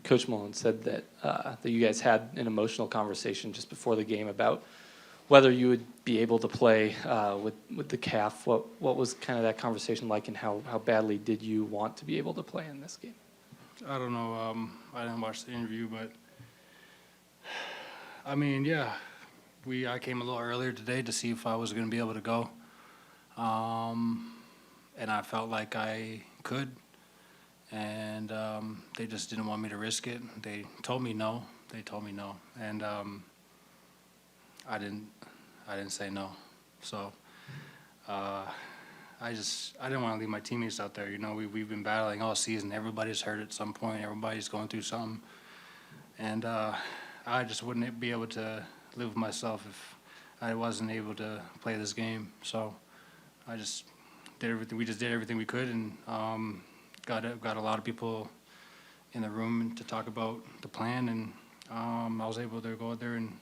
Coach Malone said that that you guys had an emotional conversation just before the game about whether you would be able to play with the calf. What was kind of that conversation like, and how badly did you want to be able to play in this game? I don't know. I didn't watch the interview, but I mean, yeah, I came a little earlier today to see if I was going to be able to go, and I felt like I could, and they just didn't want me to risk it. They told me no. And I didn't say no. So I didn't want to leave my teammates out there. You know, we've been battling all season. Everybody's hurt at some point. Everybody's going through something, and I just wouldn't be able to live with myself if I wasn't able to play this game. So I just did everything. We just did everything we could, and got a lot of people in the room to talk about the plan, and I was able to go out there and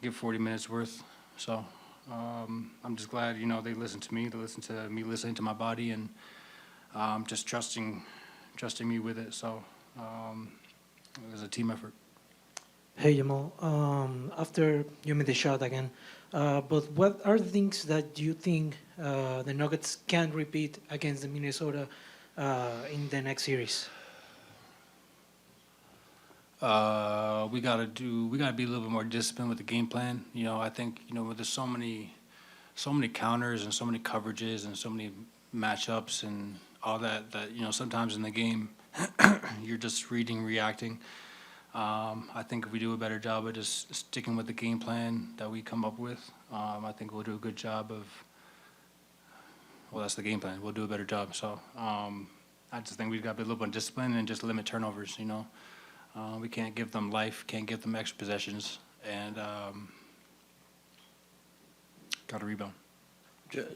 give 40 minutes worth. So I'm just glad, you know, they listened to me. They listened to me listening to my body, and just trusting me with it. So it was a team effort. Hey Jamal, after you made the shot again, but what are the things that you think the Nuggets can repeat against the Minnesota in the next series? We gotta be a little bit more disciplined with the game plan. You know, I think, you know, there's so many counters and so many coverages and so many matchups and all that you know, sometimes in the game you're just reading, reacting. I think if we do a better job of just sticking with the game plan that we come up with, I think we'll do a good job of. Well, that's the game plan. We'll do a better job. So I just think we've got to be a little bit of discipline and just limit turnovers. You know. We can't give them life, can't give them extra possessions, and got to rebound.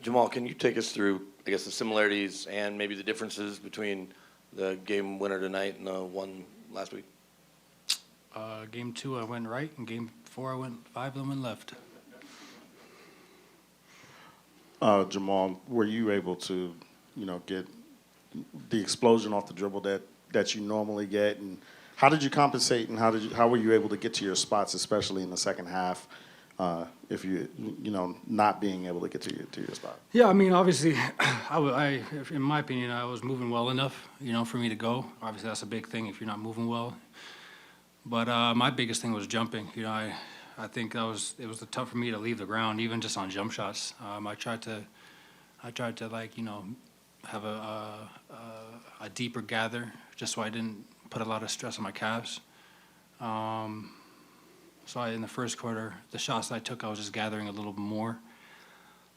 Jamal, can you take us through, I guess, the similarities and maybe the differences between the game winner tonight and the one last week? Game 2, I went right, and Game 4, I went 5 and went left. Jamal, were you able to, you know, get the explosion off the dribble that you normally get, and how did you compensate, and how were you able to get to your spots, especially in the second half, if you know, not being able to get to your spot? Yeah, I mean, obviously, in my opinion, I was moving well enough, you know, for me to go. Obviously, that's a big thing if you're not moving well. But my biggest thing was jumping. You know, I think it was tough for me to leave the ground, even just on jump shots. I tried to like, you know, have a deeper gather, just so I didn't put a lot of stress on my calves. So in the first quarter, the shots I took, I was just gathering a little bit more,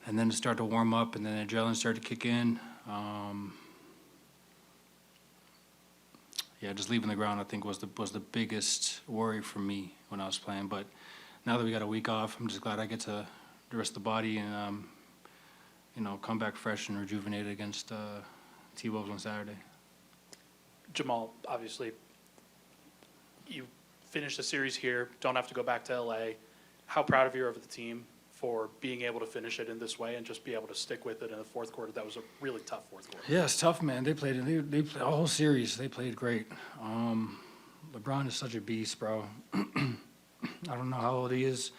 and then it started to warm up, and then adrenaline started to kick in. Yeah, just leaving the ground, I think, was the biggest worry for me when I was playing. But now that we got a week off, I'm just glad I get to rest the body and you know, come back fresh and rejuvenated against T-Wolves on Saturday. Jamal, obviously, you finished the series here, don't have to go back to LA. How proud of you of the team for being able to finish it in this way and just be able to stick with it in the fourth quarter? That was a really tough fourth quarter. Yeah, it's tough, man. They played the whole series. They played great. LeBron is such a beast, bro. I don't know how old he is,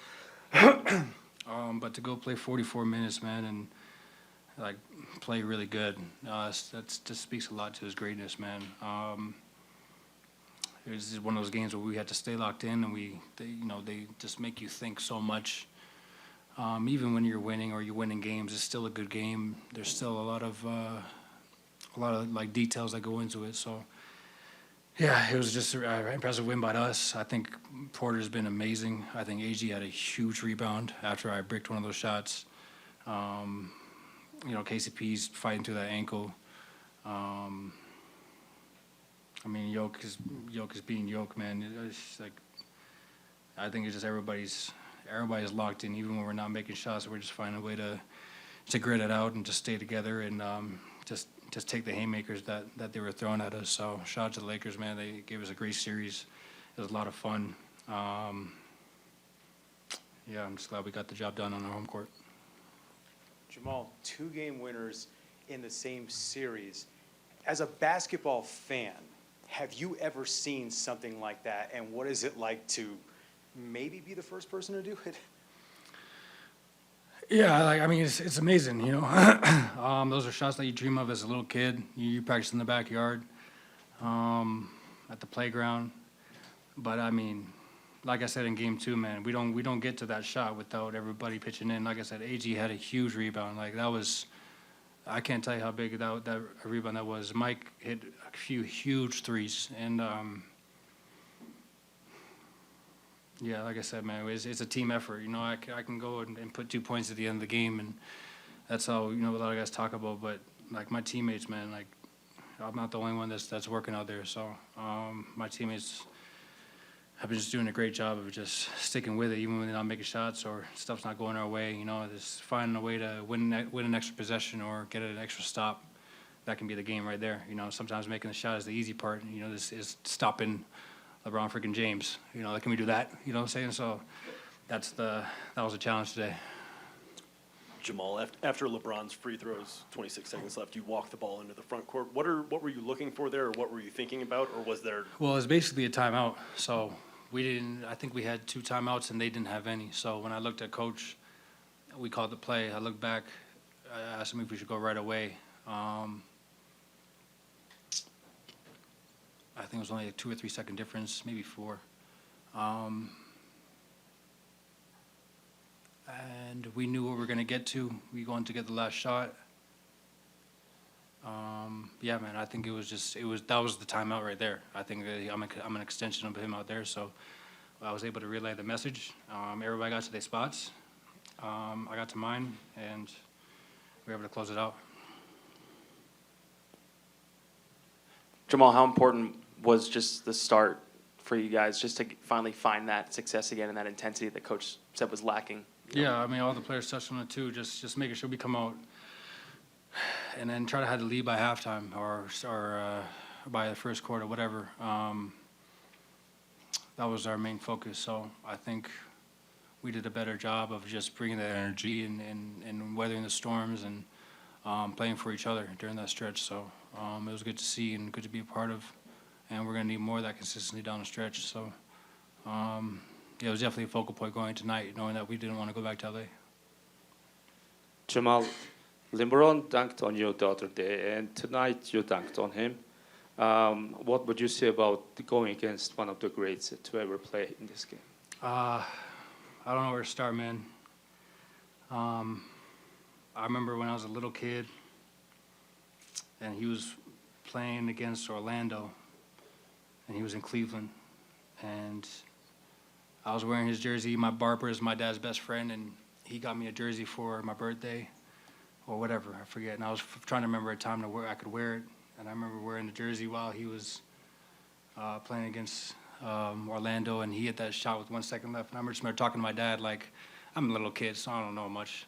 but to go play 44 minutes, man, and like play really good, that just speaks a lot to his greatness, man. It was just one of those games where we had to stay locked in, and they just make you think so much. Even when you're winning or you're winning games, it's still a good game. There's still a lot of like details that go into it. So, yeah, it was just an impressive win by us. I think Porter's been amazing. I think AG had a huge rebound after I bricked one of those shots. You know, KCP's fighting through that ankle. I mean, Yoke is being Yoke, man. It's like, I think it's just everybody's locked in, even when we're not making shots. We're just finding a way to grit it out and just stay together and just take the haymakers that they were throwing at us. So shout out to the Lakers, man. They gave us a great series. It was a lot of fun. Yeah, I'm just glad we got the job done on our home court. Jamal, 2-game winners in the same series. As a basketball fan, Have you ever seen something like that? And what is it like to maybe be the first person to do it? Yeah, like, I mean, it's amazing, you know. Those are shots that you dream of as a little kid. You practice in the backyard, at the playground. But I mean, like I said in game 2, man, we don't get to that shot without everybody pitching in. Like I said, AG had a huge rebound. Like that was, I can't tell you how big that rebound that was. Mike hit a few huge threes, and yeah, like I said, man, it's a team effort. You know, I can go and put 2 points at the end of the game, and that's how, you know, a lot of guys talk about. But like my teammates, man, like I'm not the only one that's working out there. So my teammates have been just doing a great job of just sticking with it, even when they're not making shots or stuff's not going our way. You know, just finding a way to win an extra possession or get an extra stop. That can be the game right there. You know, sometimes making the shot is the easy part. You know, this is stopping LeBron freaking James. You know, like, can we do that? You know what I'm saying? So that was a challenge today. Jamal, after LeBron's free throws, 26 seconds left, you walk the ball into the front court. What were you looking for there, or what were you thinking about, or was there? Well, it's basically a timeout. So I think we had 2 timeouts and they didn't have any. So when I looked at coach, we called the play. I looked back, I asked him if we should go right away. I think it was only a 2 or 3 second difference, maybe 4. And we knew what we were going to get to. We wanted to get the last shot. Yeah, man, I think that was the timeout right there. I think that I'm an extension of him out there, so I was able to relay the message. Everybody got to their spots. I got to mine, and we were able to close it out. Jamal, how important was just the start for you guys, just to finally find that success again and that intensity that Coach said was lacking? Yeah, I mean, all the players touched on it too. Just making sure we come out and then try to have the lead by halftime or by the first quarter, whatever. That was our main focus. So I think we did a better job of just bringing that energy and weathering the storms and playing for each other during that stretch. So it was good to see and good to be a part of. And we're going to need more of that consistency down the stretch. So yeah, it was definitely a focal point going tonight, knowing that we didn't want to go back to LA. Jamal, LeBron dunked on you the other day, and tonight you dunked on him. What would you say about going against one of the greats to ever play in this game? I don't know where to start, man. I remember when I was a little kid, and he was playing against Orlando, and he was in Cleveland, and I was wearing his jersey. My barber is my dad's best friend, and he got me a jersey for my birthday or whatever, I forget. And I was trying to remember a time I could wear it, and I remember wearing the jersey while he was playing against Orlando, and he hit that shot with 1 second left. And I remember talking to my dad, like, I'm a little kid, so I don't know much.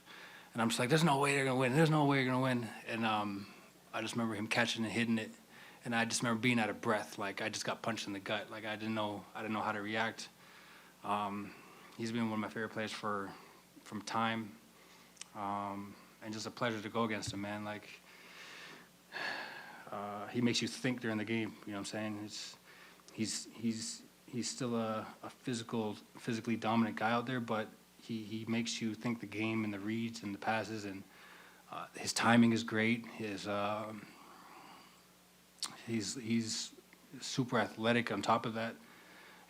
And I'm just like, there's no way they're going to win. There's no way you're going to win. And I just remember him catching and hitting it. And I just remember being out of breath. Like, I just got punched in the gut. Like, I didn't know how to react. He's been one of my favorite players from time. And just a pleasure to go against him, man. Like, he makes you think during the game, you know what I'm saying? He's still a physically dominant guy out there, but he makes you think the game and the reads and the passes, and his timing is great. He's super athletic on top of that,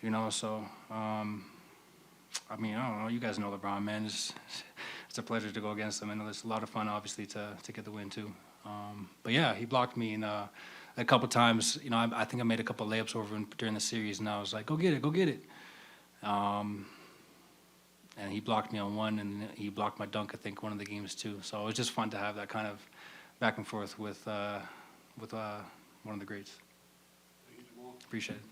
you know, so I mean, I don't know, you guys know LeBron, man. It's a pleasure to go against him, and it's a lot of fun, obviously, to get the win too. But yeah, he blocked me a couple times. You know, I think I made a couple layups over him during the series, and I was like, go get it. And he blocked me on one, and he blocked my dunk, I think, one of the games too. So it was just fun to have that kind of back and forth with one of the greats. Appreciate it.